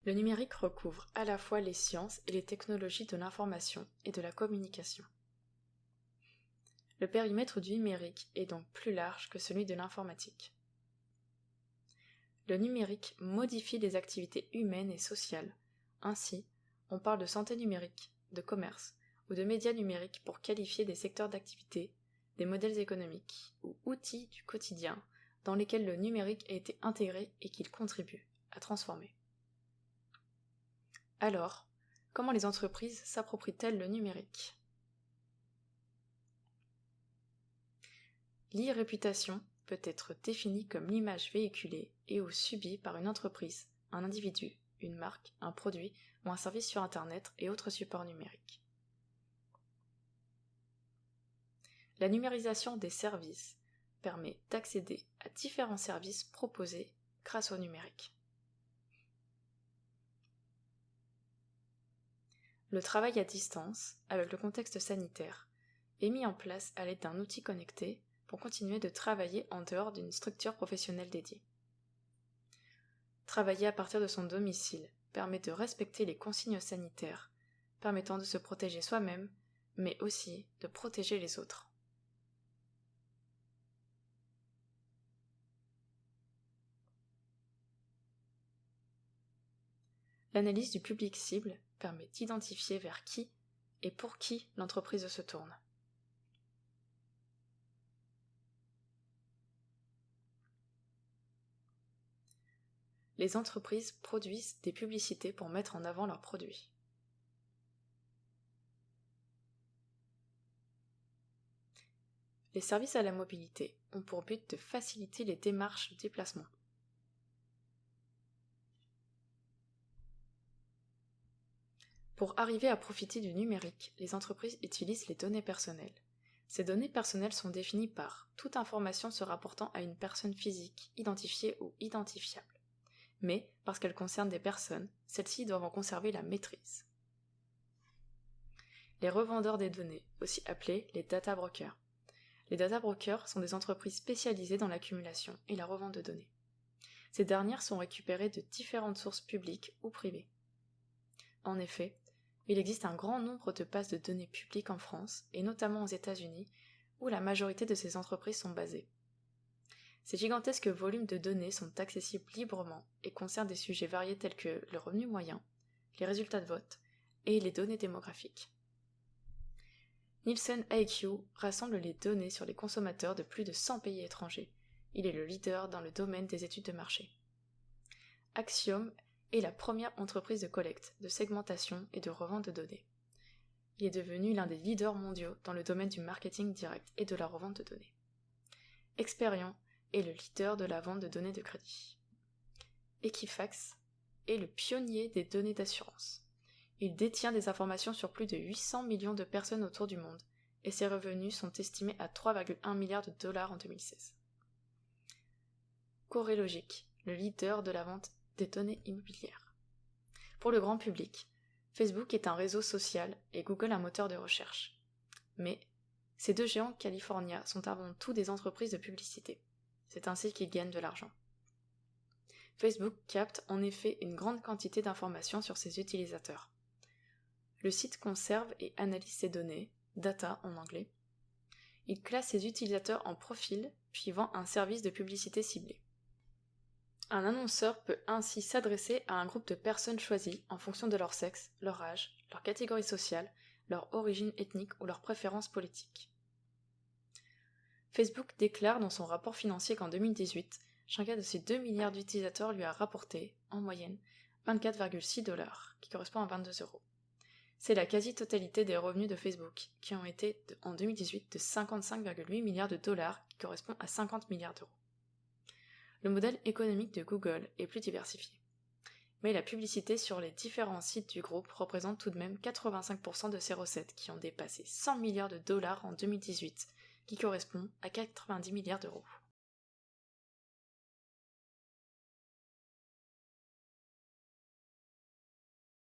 Le numérique recouvre à la fois les sciences et les technologies de l'information et de la communication. Le périmètre du numérique est donc plus large que celui de l'informatique. Le numérique modifie les activités humaines et sociales. Ainsi, on parle de santé numérique, de commerce ou de médias numériques pour qualifier des secteurs d'activité, des modèles économiques ou outils du quotidien dans lesquels le numérique a été intégré et qu'il contribue à transformer. Alors, comment les entreprises s'approprient-elles le numérique ? L'e-réputation peut être définie comme l'image véhiculée et ou subie par une entreprise, un individu, une marque, un produit ou un service sur Internet et autres supports numériques. La numérisation des services permet d'accéder à différents services proposés grâce au numérique. Le travail à distance, avec le contexte sanitaire, est mis en place à l'aide d'un outil connecté pour continuer de travailler en dehors d'une structure professionnelle dédiée. Travailler à partir de son domicile permet de respecter les consignes sanitaires, permettant de se protéger soi-même, mais aussi de protéger les autres. L'analyse du public cible permet d'identifier vers qui et pour qui l'entreprise se tourne. Les entreprises produisent des publicités pour mettre en avant leurs produits. Les services à la mobilité ont pour but de faciliter les démarches de déplacement. Pour arriver à profiter du numérique, les entreprises utilisent les données personnelles. Ces données personnelles sont définies par toute information se rapportant à une personne physique, identifiée ou identifiable. Mais, parce qu'elles concernent des personnes, celles-ci doivent en conserver la maîtrise. Les revendeurs des données, aussi appelés les data brokers. Les data brokers sont des entreprises spécialisées dans l'accumulation et la revente de données. Ces dernières sont récupérées de différentes sources publiques ou privées. En effet, il existe un grand nombre de bases de données publiques en France, et notamment aux États-Unis, où la majorité de ces entreprises sont basées. Ces gigantesques volumes de données sont accessibles librement et concernent des sujets variés tels que le revenu moyen, les résultats de vote et les données démographiques. Nielsen IQ rassemble les données sur les consommateurs de plus de 100 pays étrangers. Il est le leader dans le domaine des études de marché. Axiom est la première entreprise de collecte, de segmentation et de revente de données. Il est devenu l'un des leaders mondiaux dans le domaine du marketing direct et de la revente de données. Experian est le leader de la vente de données de crédit. Equifax est le pionnier des données d'assurance. Il détient des informations sur plus de 800 millions de personnes autour du monde, et ses revenus sont estimés à 3,1 milliards de dollars en 2016. CoreLogic, le leader de la vente des données immobilières. Pour le grand public, Facebook est un réseau social et Google un moteur de recherche. Mais ces deux géants californiens sont avant tout des entreprises de publicité. C'est ainsi qu'ils gagnent de l'argent. Facebook capte en effet une grande quantité d'informations sur ses utilisateurs. Le site conserve et analyse ces données, data en anglais. Il classe ses utilisateurs en profils, puis vend un service de publicité ciblé. Un annonceur peut ainsi s'adresser à un groupe de personnes choisies en fonction de leur sexe, leur âge, leur catégorie sociale, leur origine ethnique ou leurs préférences politiques. Facebook déclare dans son rapport financier qu'en 2018, chacun de ses 2 milliards d'utilisateurs lui a rapporté, en moyenne, 24,6 $, qui correspond à 22 €. C'est la quasi-totalité des revenus de Facebook, qui ont été en 2018 de 55,8 milliards de dollars, qui correspond à 50 milliards d'euros. Le modèle économique de Google est plus diversifié. Mais la publicité sur les différents sites du groupe représente tout de même 85% de ses recettes, qui ont dépassé 100 milliards de dollars en 2018, qui correspond à 90 milliards d'euros.